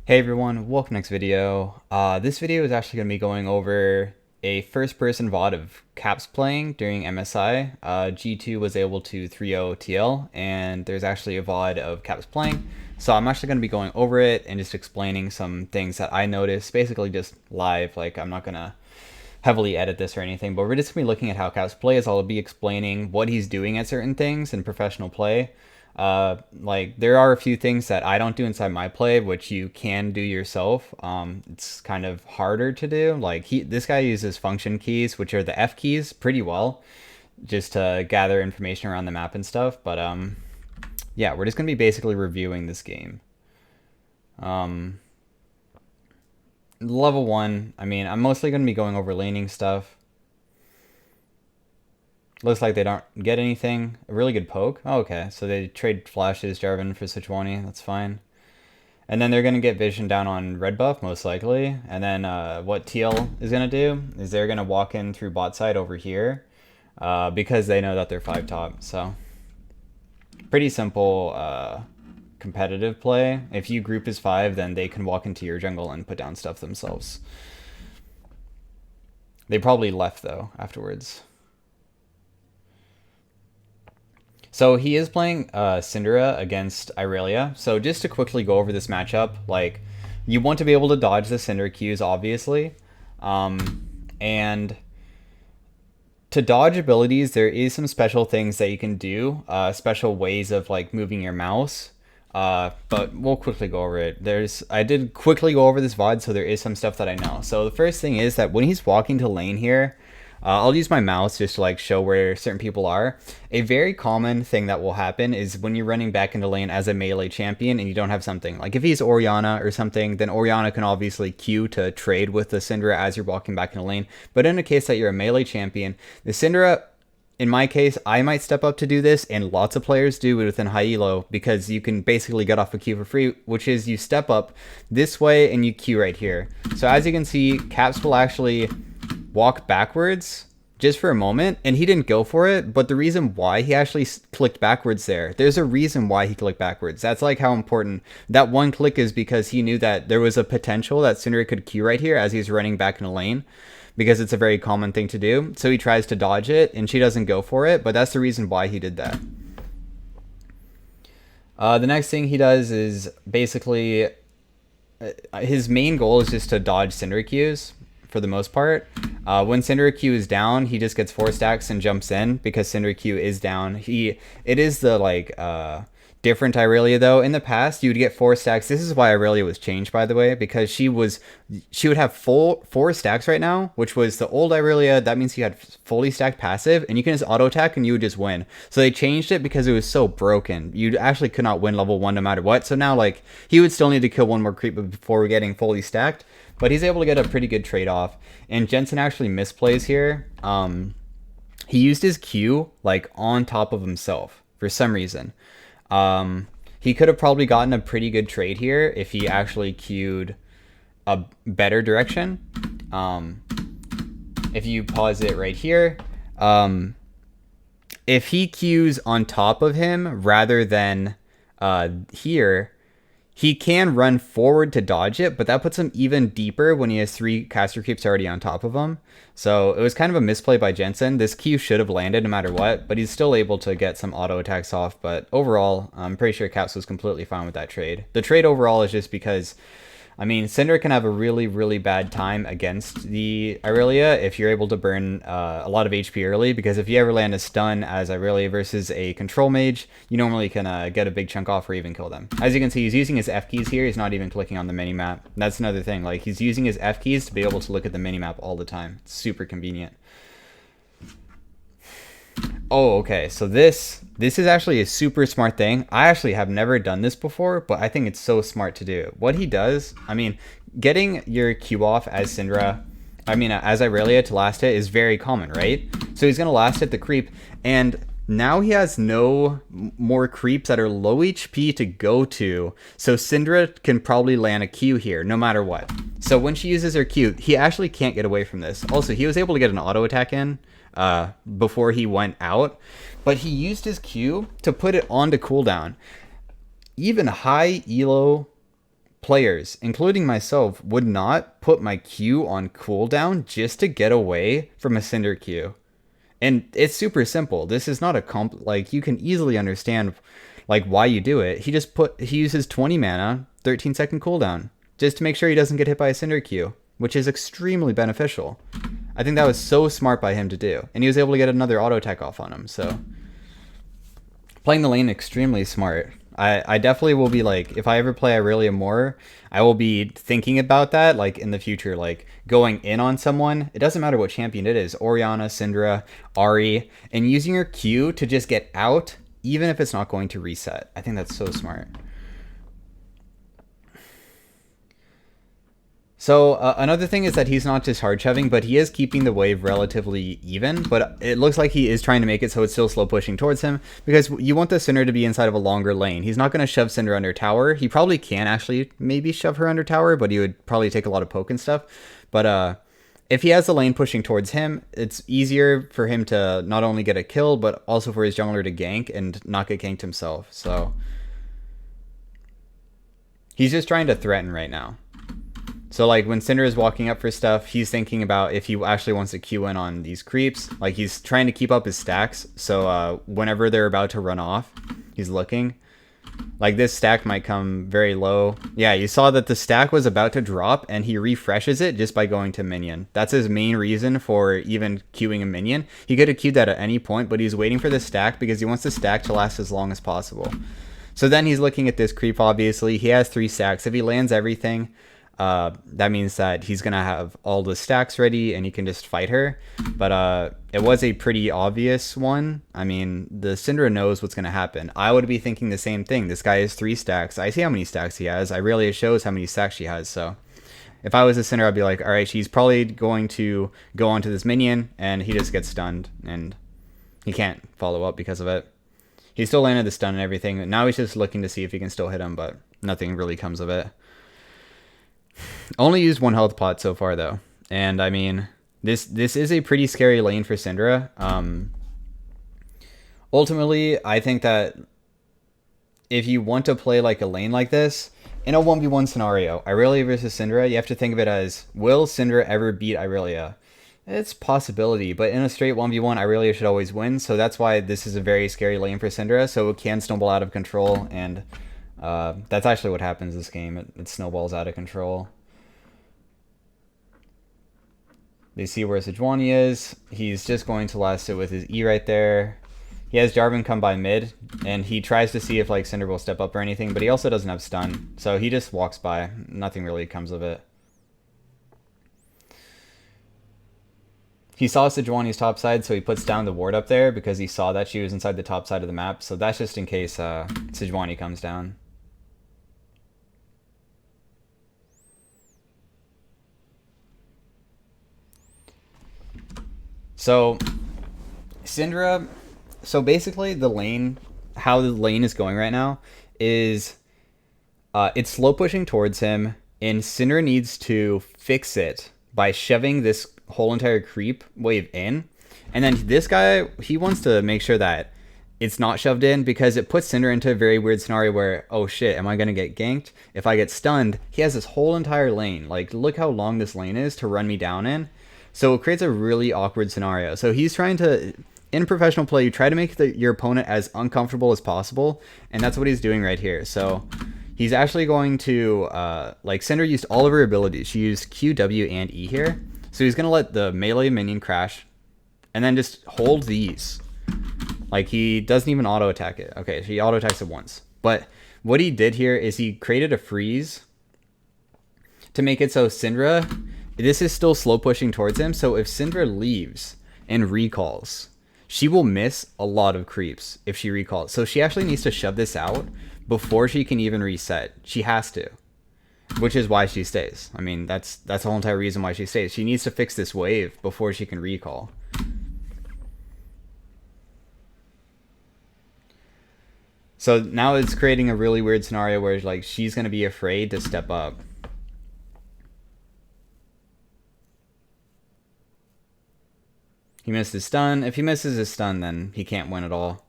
Hey everyone, welcome to the next video. This video is actually going to be going over a first-person VOD of Caps playing during MSI. G2 was able to 3-0 TL, and there's actually a VOD of Caps playing. So I'm actually going to be going over it and just explaining some things that I noticed, basically just live. Like, I'm not going to heavily edit this or anything, but we're just going to be looking at how Caps plays. I'll be explaining what he's doing at certain things in professional play. Like there are a few things that I don't do inside my play, which you can do yourself. It's kind of harder to do. Like this guy uses function keys, which are the F keys, pretty well, just to gather information around the map and stuff. But yeah, we're just gonna be basically reviewing this game. Level 1, I mean, I'm mostly gonna be going over laning stuff. Looks like they don't get anything. A really good poke. Oh, okay, so they trade flashes Jarvan for Sejuani. That's fine. And then they're going to get vision down on red buff, most likely. And then what TL is going to do is they're going to walk in through bot side over here because they know that they're 5 top. So pretty simple competitive play. If you group as 5, then they can walk into your jungle and put down stuff themselves. They probably left, though, afterwards. So he is playing Syndra against Irelia. So just to quickly go over this matchup, like you want to be able to dodge the Syndra Qs, obviously. And to dodge abilities, there is some special things that you can do, special ways of like moving your mouse. But we'll quickly go over it. I did quickly go over this VOD, so there is some stuff that I know. So the first thing is that when he's walking to lane here, I'll use my mouse just to like show where certain people are. A very common thing that will happen is when you're running back into lane as a melee champion and you don't have something. Like if he's Orianna or something, then Orianna can obviously queue to trade with the Syndra as you're walking back into lane. But in a case that you're a melee champion, the Syndra, in my case, I might step up to do this, and lots of players do within high elo, because you can basically get off a queue for free, which is you step up this way and you queue right here. So as you can see, Caps will actually walk backwards just for a moment, and he didn't go for it, but the reason why he actually clicked backwards there's a reason why he clicked backwards. That's like how important that one click is, because he knew that there was a potential that Syndra could queue right here as he's running back in a lane, because it's a very common thing to do. So he tries to dodge it and she doesn't go for it, but that's the reason why he did that. The next thing he does is basically his main goal is just to dodge Syndra Qs for the most part. When Syndra Q is down, he just gets 4 stacks and jumps in because Syndra Q is down. It is the like different Irelia though. In the past, you would get 4 stacks. This is why Irelia was changed, by the way, because she would have full 4 stacks right now, which was the old Irelia. That means you had fully stacked passive, and you can just auto attack and you would just win. So they changed it because it was so broken. You actually could not win level 1 no matter what. So now like he would still need to kill 1 more creep before getting fully stacked. But he's able to get a pretty good trade-off. And Jensen actually misplays here. He used his Q like on top of himself for some reason. He could have probably gotten a pretty good trade here if he actually queued a better direction. If you pause it right here, if he queues on top of him rather than here, he can run forward to dodge it, but that puts him even deeper when he has 3 caster creeps already on top of him. So it was kind of a misplay by Jensen. This Q should have landed no matter what, but he's still able to get some auto attacks off. But overall, I'm pretty sure Caps was completely fine with that trade. The trade overall is just because, I mean, Syndra can have a really, really bad time against the Irelia if you're able to burn a lot of HP early, because if you ever land a stun as Irelia versus a control mage, you normally can get a big chunk off or even kill them. As you can see, he's using his F keys here. He's not even clicking on the minimap. That's another thing. Like, he's using his F keys to be able to look at the minimap all the time. It's super convenient. Oh, okay. So this is actually a super smart thing. I actually have never done this before, but I think it's so smart to do. What he does, I mean, getting your Q off as Syndra, as Irelia to last hit is very common, right? So he's going to last hit the creep, and now he has no more creeps that are low HP to go to, so Syndra can probably land a Q here no matter what. So when she uses her Q, he actually can't get away from this. Also, he was able to get an auto attack in before he went out, but he used his Q to put it onto cooldown. Even high elo players, including myself, would not put my Q on cooldown just to get away from a Syndra Q. And it's super simple. This is not a like, you can easily understand like why you do it. He uses 20 mana, 13-second cooldown, just to make sure he doesn't get hit by a Syndra Q, which is extremely beneficial. I think that was so smart by him to do. And he was able to get another auto attack off on him, so playing the lane extremely smart. I definitely will be like, if I ever play Irelia more, I will be thinking about that, like in the future, like going in on someone. It doesn't matter what champion it is, Orianna, Syndra, Ahri, and using your Q to just get out, even if it's not going to reset. I think that's so smart. So another thing is that he's not just hard shoving, but he is keeping the wave relatively even. But it looks like he is trying to make it so it's still slow pushing towards him, because you want the Syndra to be inside of a longer lane. He's not going to shove Syndra under tower. He probably can actually maybe shove her under tower, but he would probably take a lot of poke and stuff. But if he has the lane pushing towards him, it's easier for him to not only get a kill, but also for his jungler to gank and not get ganked himself. So he's just trying to threaten right now. So like when Syndra is walking up for stuff, he's thinking about if he actually wants to queue in on these creeps. Like he's trying to keep up his stacks. So whenever they're about to run off, he's looking. Like this stack might come very low. Yeah, you saw that the stack was about to drop and he refreshes it just by going to minion. That's his main reason for even queuing a minion. He could have queued that at any point, but he's waiting for the stack because he wants the stack to last as long as possible. So then he's looking at this creep, obviously. He has 3 stacks. If he lands everything, that means that he's gonna have all the stacks ready and he can just fight her. But it was a pretty obvious one. I mean, the Syndra knows what's gonna happen. I would be thinking the same thing. This guy has 3 stacks. I see how many stacks he has. Irelia shows how many stacks she has. So if I was a Syndra, I'd be like, all right, she's probably going to go onto this minion, and he just gets stunned and he can't follow up because of it. He still landed the stun and everything. Now he's just looking to see if he can still hit him, but nothing really comes of it. Only used 1 health pot so far though, and I mean this is a pretty scary lane for Syndra. Ultimately, I think that if you want to play like a lane like this in a 1v1 scenario, Irelia versus Syndra, you have to think of it as, will Syndra ever beat Irelia? It's a possibility, but in a straight 1v1, Irelia should always win. So that's why this is a very scary lane for Syndra. So it can snowball out of control, and that's actually what happens this game. It snowballs out of control. They see where Sejuani is. He's just going to last it with his E right there. He has Jarvan come by mid, and he tries to see if like Syndra will step up or anything, but he also doesn't have stun. So he just walks by. Nothing really comes of it. He saw Sejuani's top side, so he puts down the ward up there because he saw that she was inside the top side of the map. So that's just in case Sejuani comes down. So Syndra, so basically the lane, how the lane is going right now is it's slow pushing towards him, and Syndra needs to fix it by shoving this whole entire creep wave in. And then this guy, he wants to make sure that it's not shoved in, because it puts Syndra into a very weird scenario where, oh shit, am I going to get ganked? If I get stunned, he has this whole entire lane. Like, look how long this lane is to run me down in. So it creates a really awkward scenario. So he's trying to, in professional play, you try to make your opponent as uncomfortable as possible, and that's what he's doing right here. So he's actually going to, like, Syndra used all of her abilities. She used Q, W, and E here. So he's going to let the melee minion crash, and then just hold these. Like, he doesn't even auto attack it. Okay, so he auto attacks it once. But what he did here is he created a freeze to make it so Syndra, this is still slow pushing towards him. So if Syndra leaves and recalls, she will miss a lot of creeps if she recalls. So she actually needs to shove this out before she can even reset. She has to, which is why she stays. I mean, that's the whole entire reason why she stays. She needs to fix this wave before she can recall. So now it's creating a really weird scenario where, like, she's going to be afraid to step up. He missed his stun. If he misses his stun, then he can't win at all.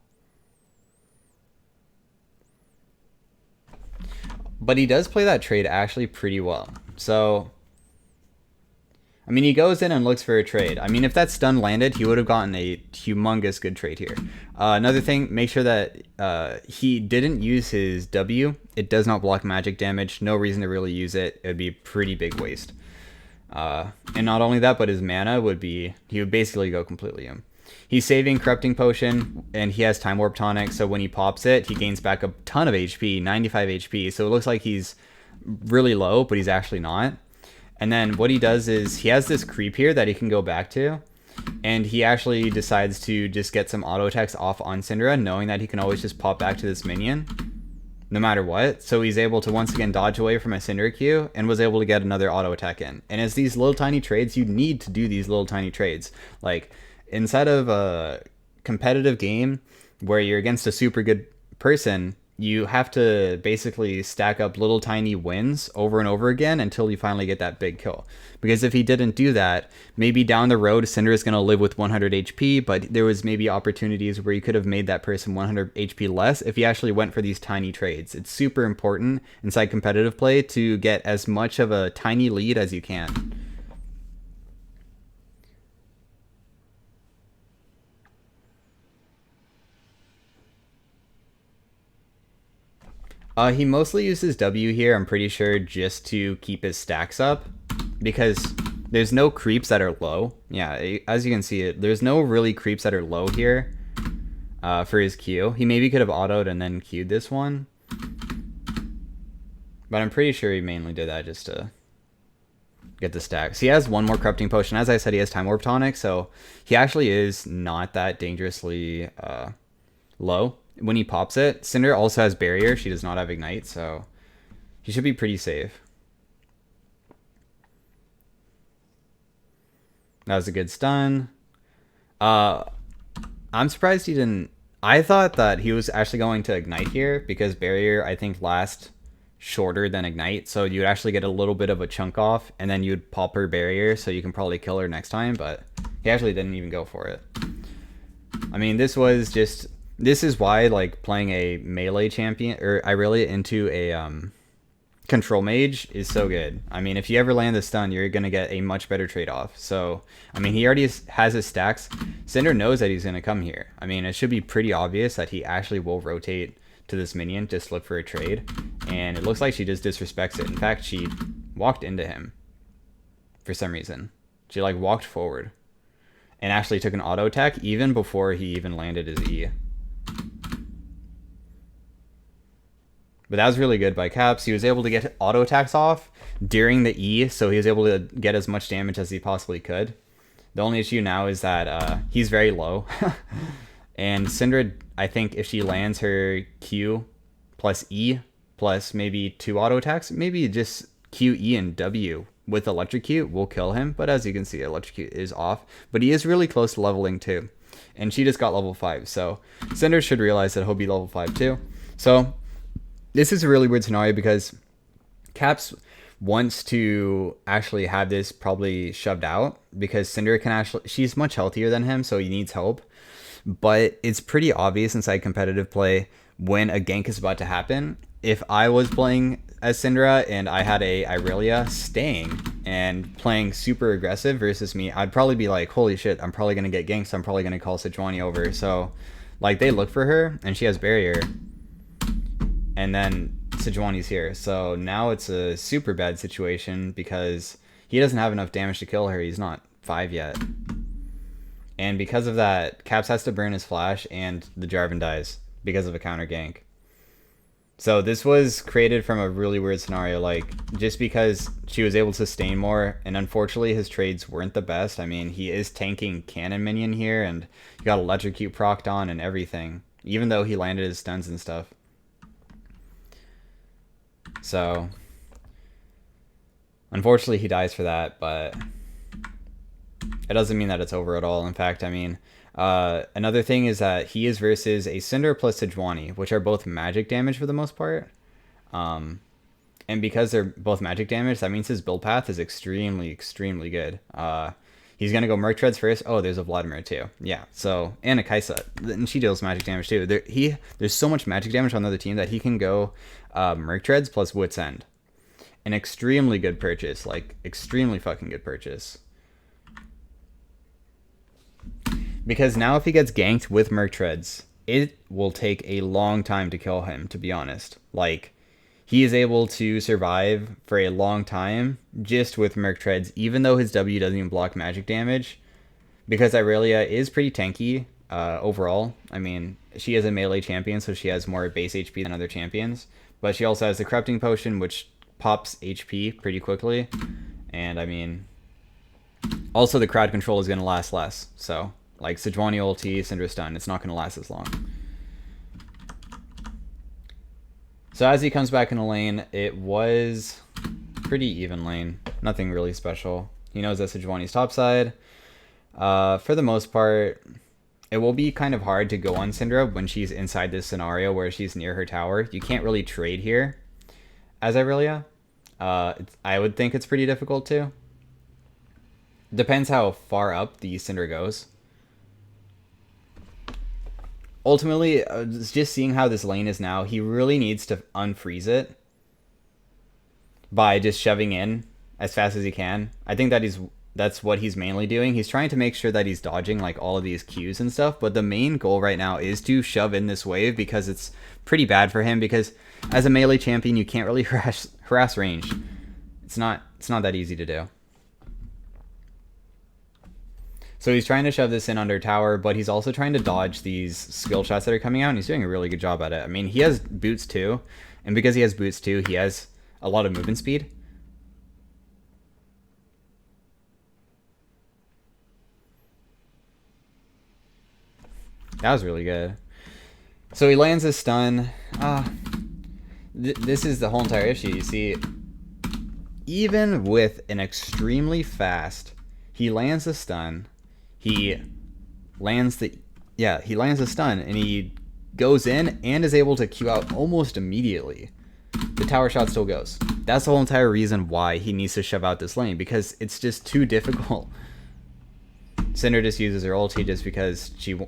But he does play that trade actually pretty well. So, I mean, he goes in and looks for a trade. I mean, if that stun landed, he would have gotten a humongous good trade here. Another thing, make sure that he didn't use his W. It does not block magic damage. No reason to really use it. It would be a pretty big waste. And not only that, but his mana would be, he would basically go completely in. He's saving Corrupting Potion, and he has Time Warp Tonic, so when he pops it, he gains back a ton of HP, 95 HP, so it looks like he's really low, but he's actually not. And then what he does is, he has this creep here that he can go back to, and he actually decides to just get some auto attacks off on Syndra, knowing that he can always just pop back to this minion, no matter what. So he's able to once again dodge away from a Syndra Q, and was able to get another auto attack in. And it's these little tiny trades, you need to do these little tiny trades. Like, inside of a competitive game where you're against a super good person, you have to basically stack up little tiny wins over and over again until you finally get that big kill. Because if he didn't do that, maybe down the road, Syndra is going to live with 100 HP, but there was maybe opportunities where you could have made that person 100 HP less if he actually went for these tiny trades. It's super important inside competitive play to get as much of a tiny lead as you can. He mostly uses W here, I'm pretty sure, just to keep his stacks up, because there's no creeps that are low. Yeah, as you can see, there's no really creeps that are low here for his Q. He maybe could have autoed and then Q'd this one, but I'm pretty sure he mainly did that just to get the stacks. He has one more Corrupting Potion. As I said, he has Time Warp Tonic, so he actually is not that dangerously low when he pops it. Syndra also has Barrier. She does not have Ignite, so he should be pretty safe. That was a good stun. I'm surprised he didn't... I thought that he was actually going to Ignite here, because Barrier, I think, lasts shorter than Ignite, so you'd actually get a little bit of a chunk off, and then you'd pop her Barrier, so you can probably kill her next time, but he actually didn't even go for it. I mean, this was just... This is why, like, playing a melee champion, or Irelia into a control mage is so good. I mean, if you ever land the stun, you're going to get a much better trade-off. So, I mean, he already has his stacks. Syndra knows that he's going to come here. I mean, it should be pretty obvious that he actually will rotate to this minion, just look for a trade. And it looks like she just disrespects it. In fact, she walked into him for some reason. She, like, walked forward and actually took an auto attack even before he even landed his E. But that was really good by Caps. He was able to get auto attacks off during the E, so he was able to get as much damage as he possibly could. The only issue now is that he's very low. And Syndra, I think if she lands her Q plus E plus maybe 2 auto attacks, maybe just Q, E, and W with Electrocute will kill him. But as you can see, Electrocute is off. But he is really close to leveling too. And she just got level 5, so Syndra should realize that he'll be level 5 too. So this is a really weird scenario because Caps wants to actually have this probably shoved out because Syndra can actually, she's much healthier than him, so he needs help. But it's pretty obvious inside competitive play when a gank is about to happen. If I was playing as Syndra and I had a Irelia staying and playing super aggressive versus me, I'd probably be like, holy shit, I'm probably going to get ganked, so I'm probably going to call Sejuani over. So, like, they look for her, and she has Barrier. And then Sejuani's here. So now it's a super bad situation because he doesn't have enough damage to kill her. He's not 5 yet. And because of that, Caps has to burn his flash, and the Jarvan dies because of a counter gank. So this was created from a really weird scenario, like, just because she was able to sustain more, and unfortunately his trades weren't the best. I mean, he is tanking Cannon Minion here, and he got Electrocute procced on and everything, even though he landed his stuns and stuff. So, unfortunately he dies for that, but it doesn't mean that it's over at all. In fact, I mean, another thing is that he is versus a Syndra plus Sejuani, which are both magic damage for the most part. And because they're both magic damage, that means his build path is extremely, extremely good. He's gonna go Merc Treads first. Oh, there's a Vladimir too. Yeah. So and a Kaisa, and she deals magic damage too. There's so much magic damage on the other team that he can go Merc Treads plus Wit's End. An extremely good purchase, like extremely fucking good purchase. Because now if he gets ganked with Merc Treads, it will take a long time to kill him, to be honest. Like, he is able to survive for a long time just with Merc Treads, even though his W doesn't even block magic damage. Because Irelia is pretty tanky overall. I mean, she is a melee champion, so she has more base HP than other champions. But she also has the Corrupting Potion, which pops HP pretty quickly. And, I mean, also the crowd control is going to last less, so... Like Sejuani ulti, Syndra stun, it's not going to last as long. So as he comes back in the lane, it was pretty even lane. Nothing really special. He knows that Sejuani's topside. For the most part, it will be kind of hard to go on Syndra when she's inside this scenario where she's near her tower. You can't really trade here as Irelia. I would think it's pretty difficult to. Depends how far up the Syndra goes. Ultimately, just seeing how this lane is now, he really needs to unfreeze it by just shoving in as fast as he can. I think that's what he's mainly doing. He's trying to make sure that he's dodging like all of these Qs and stuff, but the main goal right now is to shove in this wave because it's pretty bad for him, because as a melee champion, you can't really harass range. It's not that easy to do. So he's trying to shove this in under tower, but he's also trying to dodge these skill shots that are coming out, and he's doing a really good job at it. I mean, he has boots too, and because he has boots too, he has a lot of movement speed. That was really good. So he lands a stun. This is the whole entire issue. You see, even with an extremely fast, he lands a stun. He lands the stun, and he goes in and is able to Q out almost immediately. The tower shot still goes. That's the whole entire reason why he needs to shove out this lane, because it's just too difficult. Syndra just uses her ulti just because she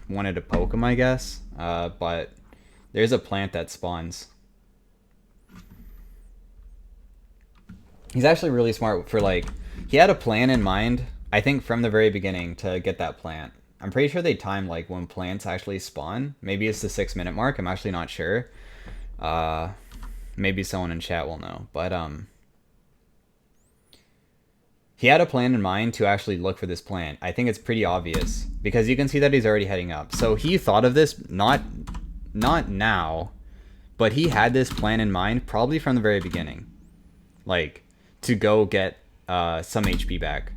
wanted to poke him, I guess. But there's a plant that spawns. He's actually really smart for, like, he had a plan in mind, I think, from the very beginning to get that plant. I'm pretty sure they time like when plants actually spawn. Maybe it's the 6-minute mark. I'm actually not sure. Maybe someone in chat will know. But he had a plan in mind to actually look for this plant. I think it's pretty obvious because you can see that he's already heading up. So he thought of this not now, but he had this plan in mind probably from the very beginning, like to go get some HP back.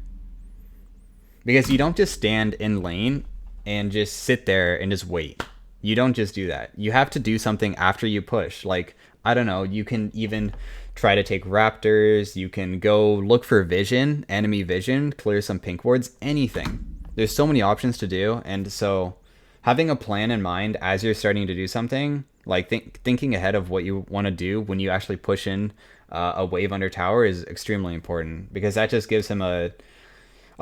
Because you don't just stand in lane and just sit there and just wait. You don't just do that. You have to do something after you push. Like, I don't know, you can even try to take raptors. You can go look for vision, enemy vision, clear some pink wards, anything. There's so many options to do. And so having a plan in mind as you're starting to do something, like thinking ahead of what you want to do when you actually push in a wave under tower is extremely important, because that just gives him a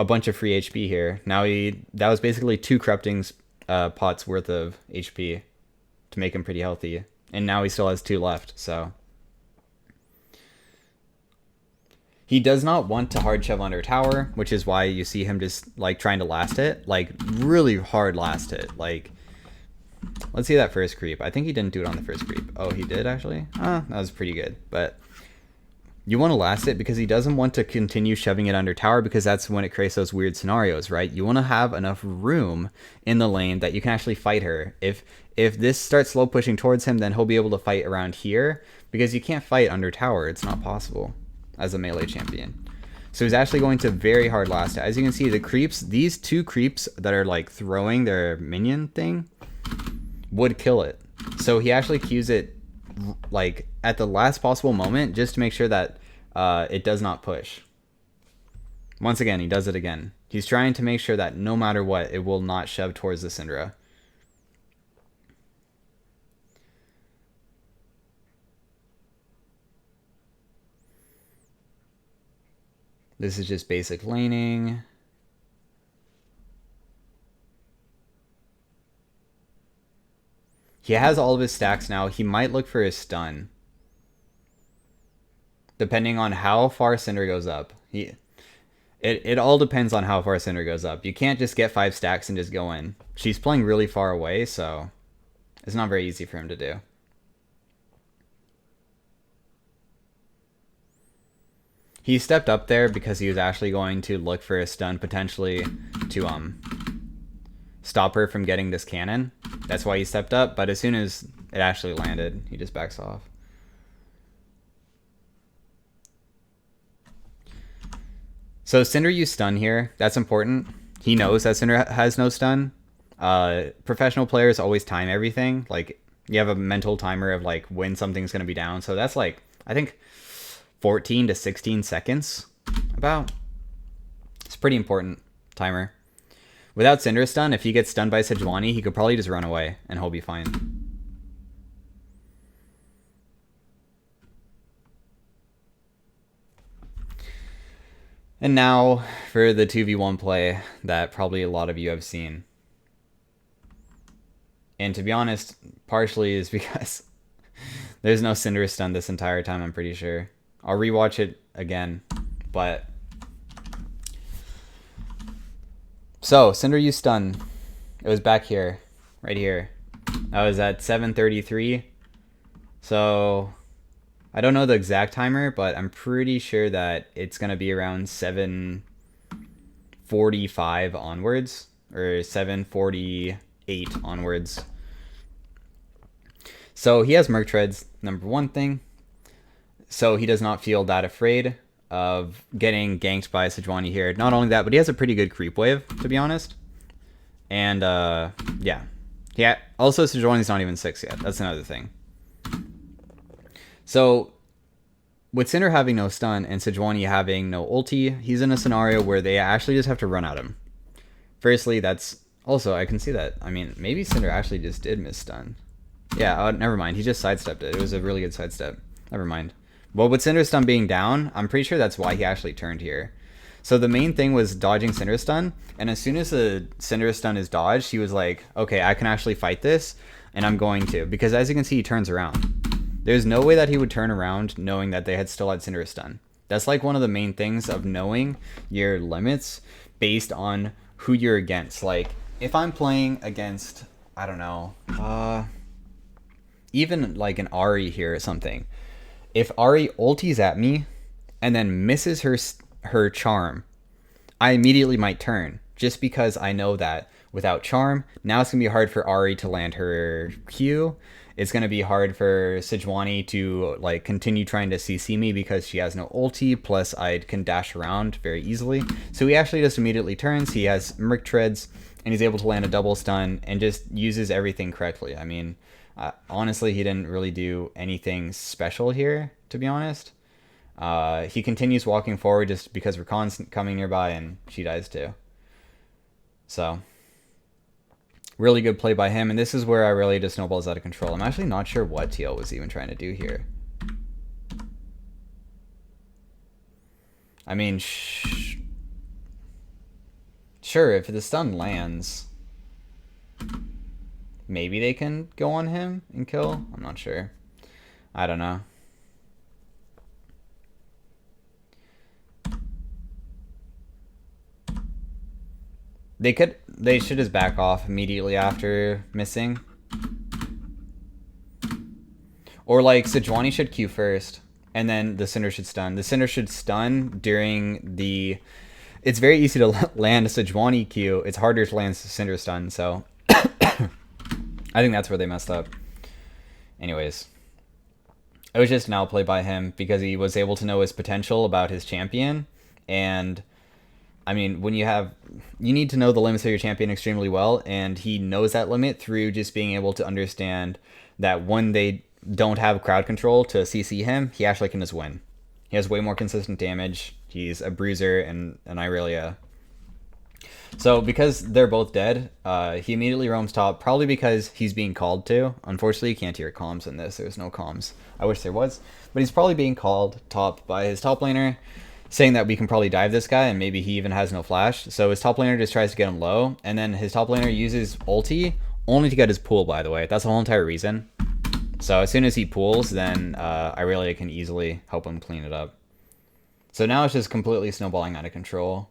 bunch of free HP here. Now that was basically 2 corrupting pots worth of HP to make him pretty healthy, and now he still has 2 left. So he does not want to hard shove under tower, which is why you see him just like trying to last it, like really hard last it. Like, let's see that first creep. I think he didn't do it on the first creep. Oh, he did actually. That was pretty good. But you want to last it because he doesn't want to continue shoving it under tower, because that's when it creates those weird scenarios, right? You want to have enough room in the lane that you can actually fight her. If this starts slow pushing towards him, then he'll be able to fight around here, because you can't fight under tower. It's not possible as a melee champion. So he's actually going to very hard last it. As you can see, the creeps, these 2 creeps that are like throwing their minion thing would kill it. So he actually Qs it like at the last possible moment just to make sure that it does not push. Once again, he does it again. He's trying to make sure that no matter what, it will not shove towards the Syndra. This is just basic laning. He has all of his stacks now. He might look for his stun, depending on how far Syndra goes up. It all depends on how far Syndra goes up. You can't just get 5 stacks and just go in. She's playing really far away, so it's not very easy for him to do. He stepped up there because he was actually going to look for a stun potentially to stop her from getting this cannon. That's why he stepped up, but as soon as it actually landed, he just backs off. So Syndra used stun here. That's important. He knows that Syndra has no stun. Professional players always time everything. Like, you have a mental timer of like when something's going to be down. So that's like, I think 14 to 16 seconds about. It's a pretty important timer. Without Syndra stun, if he gets stunned by Sejuani, he could probably just run away and he'll be fine. And now for the 2v1 play that probably a lot of you have seen. And to be honest, partially is because there's no Syndra stun this entire time, I'm pretty sure. I'll rewatch it again, but... So, Syndra used stun. It was back here, right here. That was at 7:33. So... I don't know the exact timer, but I'm pretty sure that it's going to be around 7:45 onwards, or 7:48 onwards. So he has Merc Treads, number one thing. So he does not feel that afraid of getting ganked by Sejuani here. Not only that, but he has a pretty good creep wave, to be honest. And, yeah. Also, Sejuani's not even 6 yet. That's another thing. So, with Syndra having no stun and Sejuani having no ulti, he's in a scenario where they actually just have to run at him. Firstly, that's... Also, I can see that. I mean, maybe Syndra actually just did miss stun. Yeah, never mind. He just sidestepped it. It was a really good sidestep. Never mind. Well, with Syndra's stun being down, I'm pretty sure that's why he actually turned here. So the main thing was dodging Syndra's stun, and as soon as the Syndra stun is dodged, he was like, okay, I can actually fight this, and I'm going to. Because as you can see, he turns around. There's no way that he would turn around knowing that they had still had Syndra stun. That's like one of the main things of knowing your limits based on who you're against. Like, if I'm playing against, I don't know, even like an Ahri here or something. If Ahri ultis at me and then misses her charm, I immediately might turn, just because I know that without charm, now it's going to be hard for Ahri to land her Q. It's going to be hard for Sejuani to like continue trying to CC me because she has no ulti, plus I can dash around very easily. So he actually just immediately turns, he has Merc Treads, and he's able to land a double stun and just uses everything correctly. I mean, honestly, he didn't really do anything special here, to be honest. He continues walking forward just because Rakan's coming nearby and she dies too. So, really good play by him, and this is where Irelia just snowballs out of control. I'm actually not sure what TL was even trying to do here. I mean, sure, if the stun lands, maybe they can go on him and kill. I'm not sure. I don't know. They should just back off immediately after missing. Or like Sejuani should Q first, and then the Syndra should stun. The Syndra should stun during the... It's very easy to land a Sejuani Q. It's harder to land Syndra stun, so... I think that's where they messed up. Anyways. It was just an outplay by him because he was able to know his potential about his champion. And, I mean, when you need to know the limits of your champion extremely well, and he knows that limit through just being able to understand that when they don't have crowd control to CC him, he actually can just win. He has way more consistent damage. He's a bruiser and an Irelia. So because they're both dead, he immediately roams top, probably because he's being called to. Unfortunately, you can't hear comms in this. There's no comms. I wish there was. But he's probably being called top by his top laner, saying that we can probably dive this guy, and maybe he even has no flash. So his top laner just tries to get him low, and then his top laner uses ulti only to get his pool, by the way. That's the whole entire reason. So as soon as he pools, then Irelia can easily help him clean it up. So now it's just completely snowballing out of control.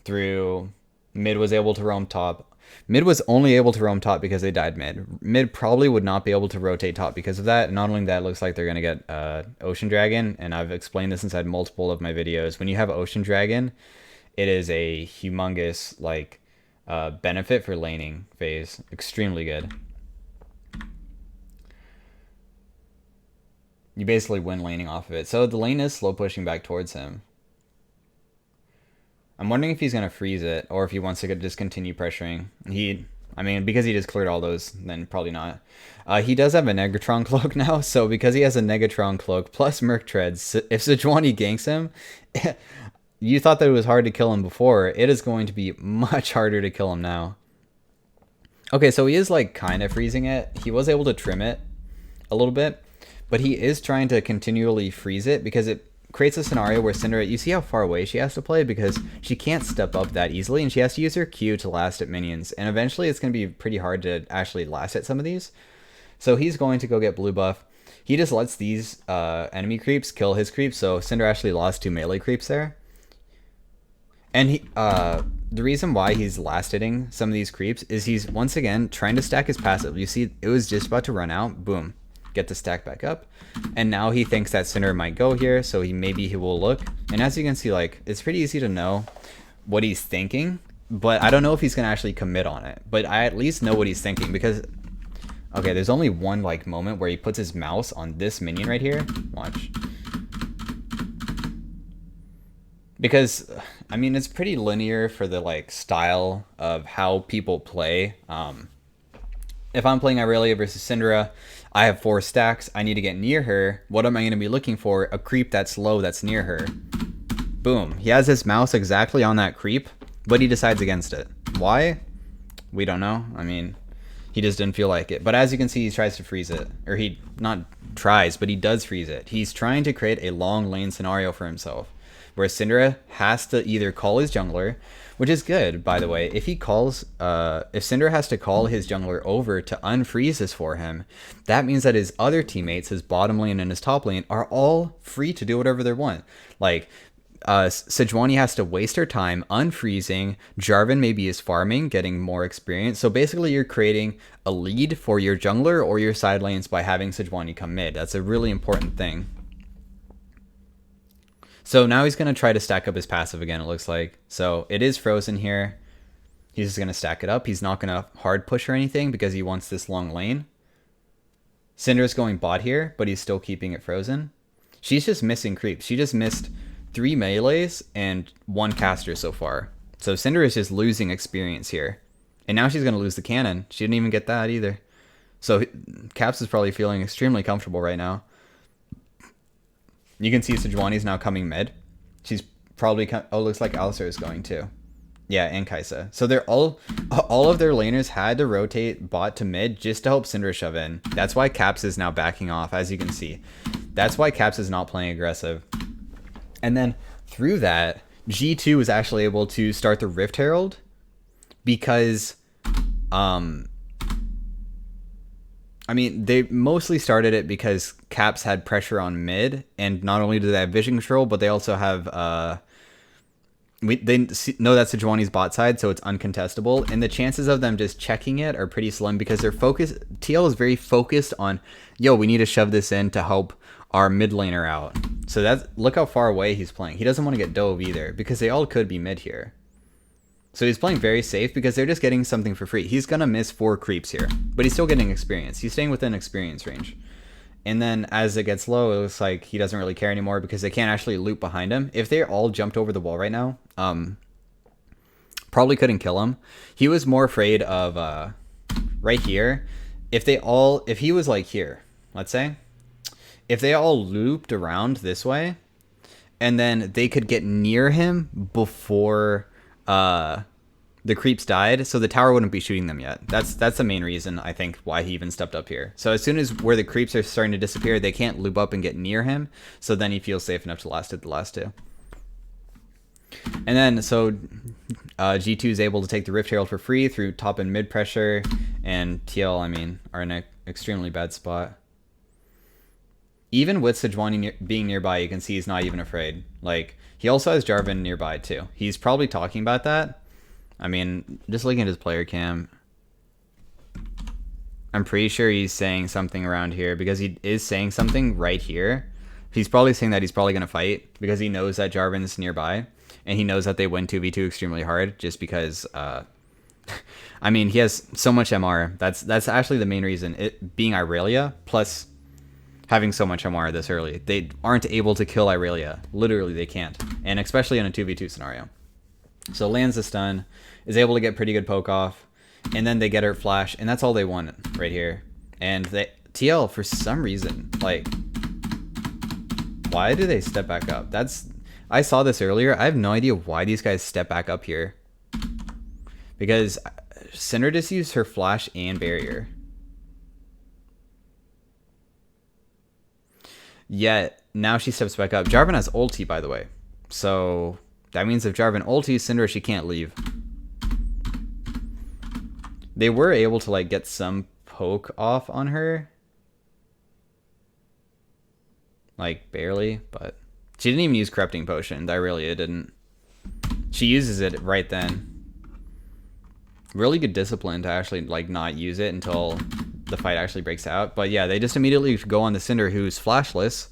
Through mid was able to roam top. Mid was only able to roam top because they died mid. Mid probably would not be able to rotate top because of that. And not only that, it looks like they're going to get Ocean Dragon. And I've explained this inside multiple of my videos. When you have Ocean Dragon, it is a humongous like benefit for laning phase. Extremely good. You basically win laning off of it. So the lane is slow pushing back towards him. I'm wondering if he's going to freeze it or if he wants to just continue pressuring. I mean, because he just cleared all those, then probably not. He does have a Negatron Cloak now, so because he has a Negatron Cloak plus Merc Treads, if Sejuani ganks him, you thought that it was hard to kill him before, it is going to be much harder to kill him now. Okay, so he is like kind of freezing it. He was able to trim it a little bit, but he is trying to continually freeze it because it creates a scenario where Syndra, you see how far away she has to play because she can't step up that easily and she has to use her Q to last at minions. And eventually it's going to be pretty hard to actually last at some of these. So he's going to go get blue buff. He just lets these enemy creeps kill his creeps. So Syndra actually lost 2 melee creeps there. And the reason why he's last hitting some of these creeps is he's once again trying to stack his passive. You see it was just about to run out. Boom. Get the stack back up, and now he thinks that Syndra might go here, so maybe he will look. And as you can see, like, it's pretty easy to know what he's thinking, but I don't know if he's gonna actually commit on it. But I at least know what he's thinking because, okay, there's only one like moment where he puts his mouse on this minion right here. Watch, because I mean it's pretty linear for the like style of how people play. If I'm playing Orillia versus Syndra, I have 4 stacks. I need to get near her. What am I going to be looking for? A creep that's low that's near her. Boom. He has his mouse exactly on that creep, but he decides against it. Why? We don't know. I mean, he just didn't feel like it. But as you can see, he tries to freeze it. Or he not tries, but he does freeze it. He's trying to create a long lane scenario for himself, where Syndra has to either call his jungler, which is good, by the way. If Syndra has to call his jungler over to unfreeze this for him, that means that his other teammates, his bottom lane and his top lane, are all free to do whatever they want. Like, Sejuani has to waste her time unfreezing. Jarvan maybe is farming, getting more experience. So basically, you're creating a lead for your jungler or your side lanes by having Sejuani come mid. That's a really important thing. So now he's going to try to stack up his passive again, it looks like. So it is frozen here. He's just going to stack it up. He's not going to hard push or anything because he wants this long lane. Syndra's going bot here, but he's still keeping it frozen. She's just missing creeps. She just missed 3 melees and 1 caster so far. So Syndra is just losing experience here. And now she's going to lose the cannon. She didn't even get that either. So Caps is probably feeling extremely comfortable right now. You can see Sejuani's now coming mid. She's probably... Oh, looks like Alistar is going too. Yeah, and Kaisa. So they're all of their laners had to rotate bot to mid just to help Syndra shove in. That's why Caps is now backing off, as you can see. That's why Caps is not playing aggressive. And then through that, G2 was actually able to start the Rift Herald because... I mean, they mostly started it because Caps had pressure on mid, and not only do they have vision control, but they also have they know that's Sejuani's bot side, so it's uncontestable, and the chances of them just checking it are pretty slim because they're focused. TL is very focused on, yo, we need to shove this in to help our mid laner out. So that's, look how far away he's playing. He doesn't want to get dove either because they all could be mid here. So he's playing very safe because they're just getting something for free. He's going to miss 4 creeps here, but he's still getting experience. He's staying within experience range. And then as it gets low, it looks like he doesn't really care anymore because they can't actually loop behind him. If they all jumped over the wall right now, probably couldn't kill him. He was more afraid of right here. If he was like here, let's say, if they all looped around this way, and then they could get near him before the creeps died, so the tower wouldn't be shooting them yet. That's the main reason, I think, why he even stepped up here. So as soon as where the creeps are starting to disappear, they can't loop up and get near him, so then he feels safe enough to last it the last 2. And then, so G2 is able to take the Rift Herald for free through top and mid pressure, and TL, I mean, are in an extremely bad spot. Even with Sejuani being nearby, you can see he's not even afraid. Like, he also has Jarvan nearby, too. He's probably talking about that. I mean, just looking at his player cam, I'm pretty sure he's saying something around here, because he is saying something right here. He's probably saying that he's probably going to fight, because he knows that Jarvan's nearby, and he knows that they win 2v2 extremely hard, just because, I mean, he has so much MR. That's actually the main reason. It being Irelia, plus having so much MR this early. They aren't able to kill Orillia. Literally, they can't. And especially in a 2v2 scenario. So lands the stun, is able to get pretty good poke off, and then they get her flash, and that's all they want right here. And they, TL, for some reason, like, why do they step back up? I saw this earlier. I have no idea why these guys step back up here. Because Syndra just used her flash and barrier. Yet, now she steps back up. Jarvan has ulti, by the way. So, that means if Jarvan ultis Syndra, she can't leave. They were able to, like, get some poke off on her. Like, barely, but she didn't even use Corrupting Potion. Irelia didn't. She uses it right then. Really good discipline to actually, like, not use it until the fight actually breaks out. But yeah, they just immediately go on the Syndra, who's flashless,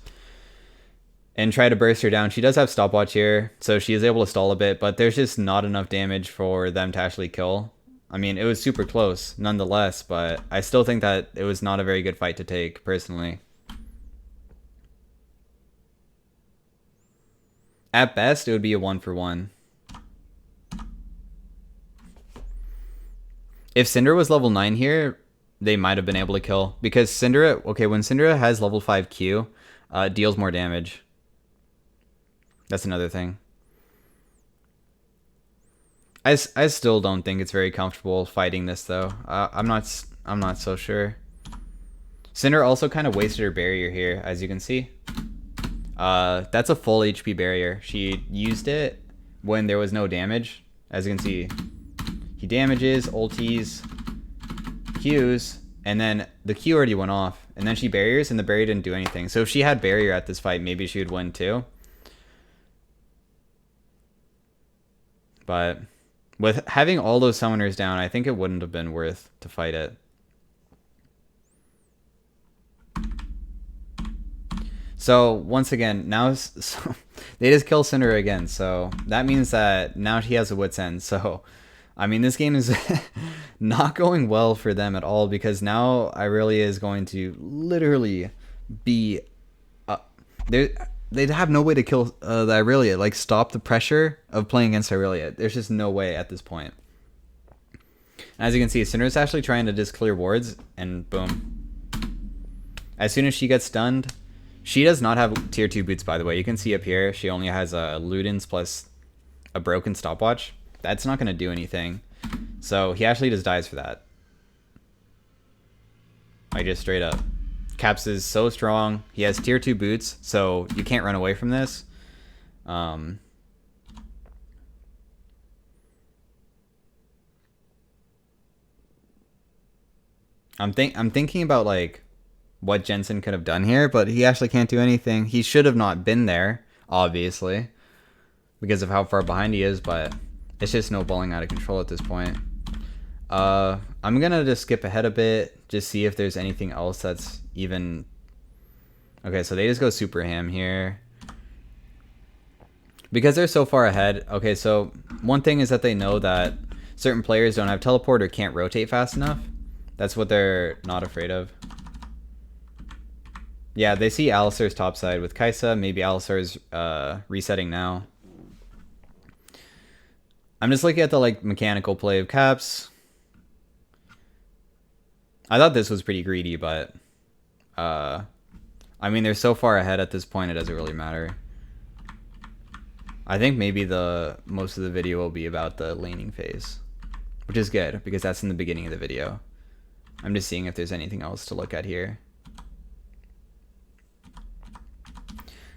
and try to burst her down. She does have stopwatch here, so she is able to stall a bit, but there's just not enough damage for them to actually kill. I mean, it was super close nonetheless, but I still think that it was not a very good fight to take, personally. At best, it would be a 1-for-1. If Syndra was level 9 here, they might have been able to kill. Because Syndra, okay, when Syndra has level 5 Q, deals more damage. That's another thing. I still don't think it's very comfortable fighting this, though. I'm not so sure. Syndra also kind of wasted her barrier here, as you can see. That's a full HP barrier. She used it when there was no damage. As you can see, he damages, ultis, Qs, and then the Q already went off. And then she barriers, and the barrier didn't do anything. So if she had barrier at this fight, maybe she would win too. But with having all those summoners down, I think it wouldn't have been worth to fight it. So once again, now so they just kill Syndra again. So that means that now he has a wit's end. So I mean, this game is not going well for them at all, because now Irelia is going to literally be they'd have no way to kill the Irelia, like stop the pressure of playing against Irelia. There's just no way at this point. As you can see, Syndra's actually trying to just clear wards, and boom. As soon as she gets stunned, she does not have tier 2 boots, by the way. You can see up here, she only has a Ludens plus a broken stopwatch. That's not going to do anything. So he actually just dies for that. Like, just straight up. Caps is so strong. He has tier 2 boots, so you can't run away from this. I'm thinking about, like, what Jensen could have done here, but he actually can't do anything. He should have not been there, obviously, because of how far behind he is, but it's just snowballing out of control at this point. I'm gonna just skip ahead a bit, just see if there's anything else that's even... Okay, so they just go super ham here. Because they're so far ahead. Okay, so one thing is that they know that certain players don't have teleport or can't rotate fast enough. That's what they're not afraid of. Yeah, they see Alistar's topside with Kaisa. Maybe Alistar's resetting now. I'm just looking at the, like, mechanical play of Caps. I thought this was pretty greedy, but I mean, they're so far ahead at this point, it doesn't really matter. I think maybe most of the video will be about the laning phase, which is good because that's in the beginning of the video. I'm just seeing if there's anything else to look at here.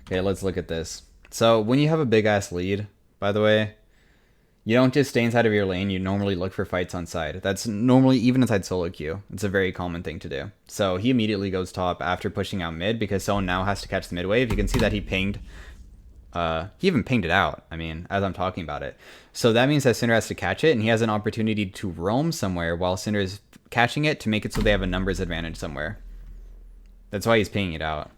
Okay, let's look at this. So when you have a big ass lead, by the way. You don't just stay inside of your lane. You normally look for fights on side. That's normally, even inside solo queue, it's a very common thing to do. So he immediately goes top after pushing out mid because someone now has to catch the mid wave. You can see that he pinged. He even pinged it out, I mean, as I'm talking about it. So that means that Syndra has to catch it, and he has an opportunity to roam somewhere while Syndra is catching it to make it so they have a numbers advantage somewhere. That's why he's pinging it out.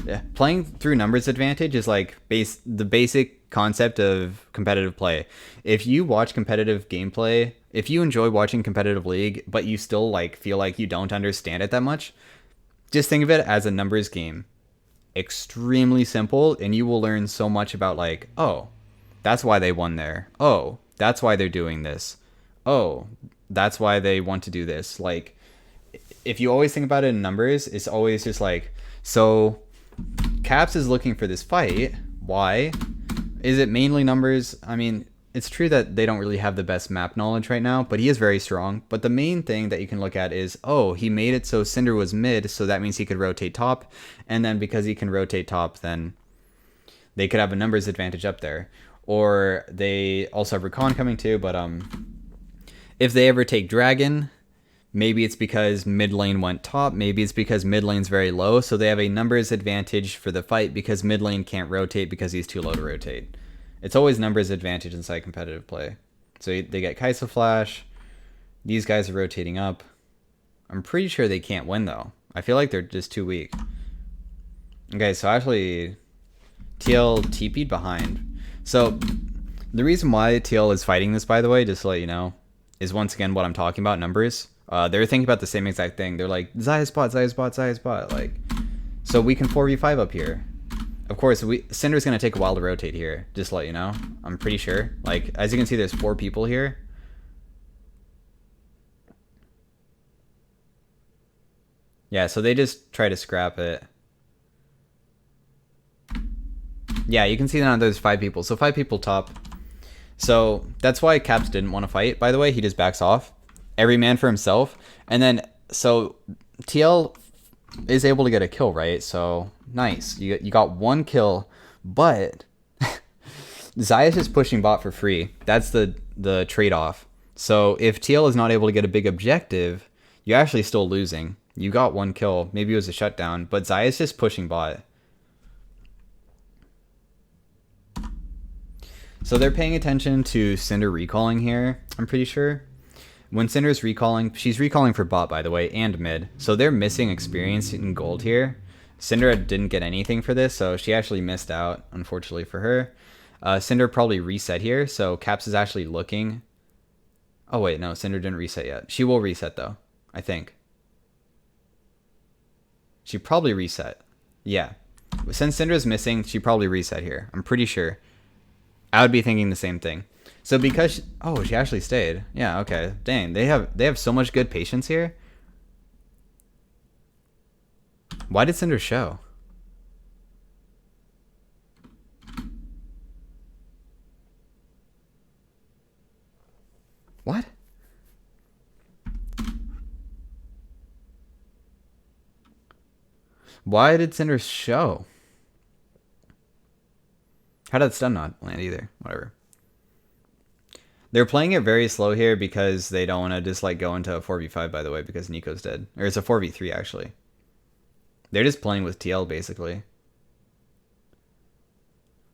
Yeah, playing through numbers advantage is like the basic concept of competitive play. If you watch competitive gameplay, if you enjoy watching competitive league, but you still like feel like you don't understand it that much, just think of it as a numbers game. Extremely simple, and you will learn so much about like, oh, that's why they won there. Oh, that's why they're doing this. Oh, that's why they want to do this. Like, if you always think about it in numbers, it's always just like, so Caps is looking for this fight. Why? Is it mainly numbers? I mean, it's true that they don't really have the best map knowledge right now, but he is very strong. But the main thing that you can look at is, oh, he made it so Syndra was mid, so that means he could rotate top. And then because he can rotate top, then they could have a numbers advantage up there. Or they also have Recon coming too, but if they ever take Dragon, maybe it's because mid lane went top. Maybe it's because mid lane's very low, so they have a numbers advantage for the fight because mid lane can't rotate because he's too low to rotate. It's always numbers advantage inside competitive play. So they get Kai'Sa Flash. These guys are rotating up. I'm pretty sure they can't win, though. I feel like they're just too weak. Okay, so actually, TL TP'd behind. So the reason why TL is fighting this, by the way, just to let you know, is once again what I'm talking about, numbers. They're thinking about the same exact thing. They're like, Xayah spot, Xayah spot, Xayah spot. Like, so we can 4v5 up here. Of course, Syndra's going to take a while to rotate here, just to let you know. I'm pretty sure. Like, as you can see, there's 4 people here. Yeah, so they just try to scrap it. Yeah, you can see now there's 5 people. So 5 people top. So that's why Caps didn't want to fight, by the way. He just backs off. Every man for himself. And then, so TL is able to get a kill, right? So nice. You got 1 kill, but Xayah's just pushing bot for free. That's the trade-off. So if TL is not able to get a big objective, you're actually still losing. You got 1 kill. Maybe it was a shutdown, but Xayah's just pushing bot. So they're paying attention to Syndra recalling here, I'm pretty sure. When Syndra's recalling, she's recalling for bot, by the way, and mid. So they're missing experience in gold here. Syndra didn't get anything for this, so she actually missed out, unfortunately for her. Syndra probably reset here, so Caps is actually looking. Oh wait, no, Syndra didn't reset yet. She will reset though, I think. She probably reset. Yeah. Since Syndra's missing, she probably reset here. I'm pretty sure. I would be thinking the same thing. So because she actually stayed. Yeah, okay. Dang, they have so much good patience here. Why did Syndra show? What? Why did Syndra show? How did stun not land either? Whatever. They're playing it very slow here because they don't want to just like go into a 4v5, by the way, because Nico's dead. Or it's a 4v3 actually. They're just playing with TL basically.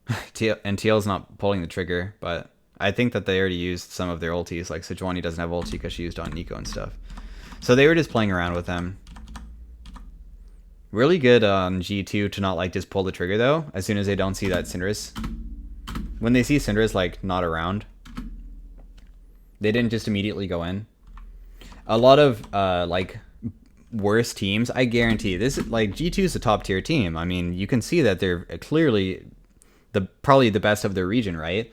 And TL's not pulling the trigger, but I think that they already used some of their ultis. Like Sejuani doesn't have ulti because she used on Nico and stuff. So they were just playing around with them. Really good on G2 to not like just pull the trigger though, as soon as they don't see that Syndra's. When they see Syndra's like not around, they didn't just immediately go in. A lot of like worse teams, I guarantee this, like G2 is a top tier team. I mean, you can see that they're clearly probably the best of their region, right?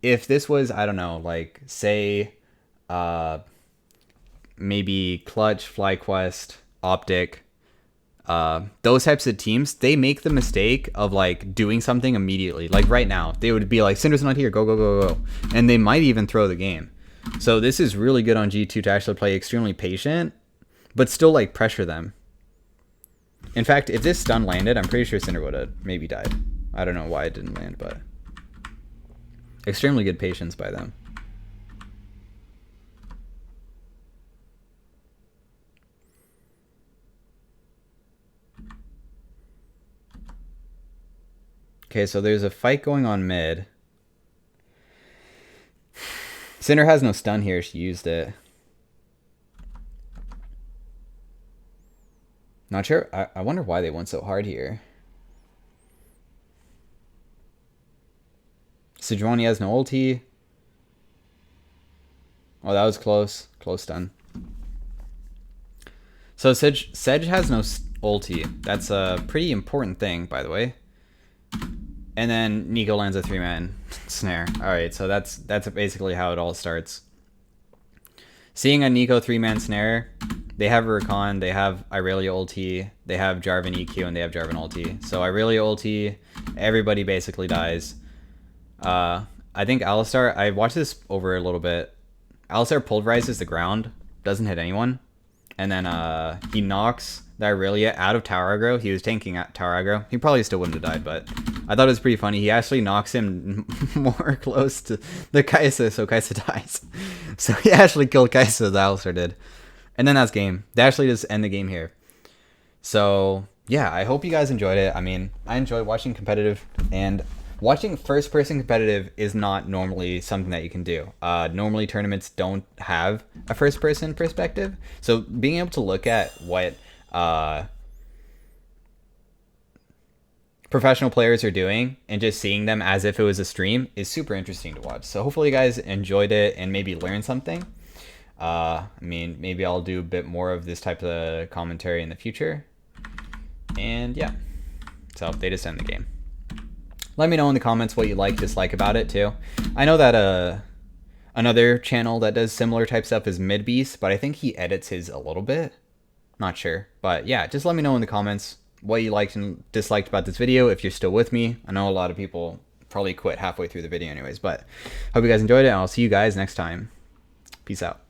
If this was, I don't know, like say maybe Clutch, FlyQuest, Optic, those types of teams, they make the mistake of like doing something immediately. Like right now, they would be like, Syndra's not here, go, go, go, go. And they might even throw the game. So this is really good on G2 to actually play extremely patient, but still like pressure them. In fact, if this stun landed, I'm pretty sure Syndra would have maybe died. I don't know why it didn't land, but Extremely good patience by them. Okay, so there's a fight going on mid. Syndra has no stun here. She used it. Not sure. I wonder why they went so hard here. Sejuani has no ulti. Oh, that was close. Close stun. So Sedge has no ulti. That's a pretty important thing, by the way. And then Nico lands a 3-man snare. Alright, so that's basically how it all starts. Seeing a Nico 3-man snare, they have Rakan, they have Irelia ulti, they have Jarvan EQ, and they have Jarvan ulti. So Irelia ulti, everybody basically dies. I think Alistar, I watched this over a little bit. Alistar pulverizes the ground, doesn't hit anyone. And then he knocks the Orillia out of tower aggro. He was tanking at tower aggro. He probably still wouldn't have died, but I thought it was pretty funny. He actually knocks him more close to the Kai'Sa, so Kai'Sa dies. So he actually killed Kai'Sa, the Alistar did. And then that's game. They actually just end the game here. So yeah, I hope you guys enjoyed it. I mean, I enjoy watching competitive, and watching first-person competitive is not normally something that you can do. Normally, tournaments don't have a first-person perspective, so being able to look at what professional players are doing and just seeing them as if it was a stream is super interesting to watch. So hopefully you guys enjoyed it and maybe learned something. I mean, maybe I'll do a bit more of this type of commentary in the future. And yeah, so they just end the game. Let me know in the comments what you like, dislike about it too. I know that another channel that does similar type stuff is MidBeast, but I think he edits his a little bit. Not sure. But yeah, just let me know in the comments what you liked and disliked about this video if you're still with me. I know a lot of people probably quit halfway through the video anyways, but hope you guys enjoyed it, and I'll see you guys next time. Peace out.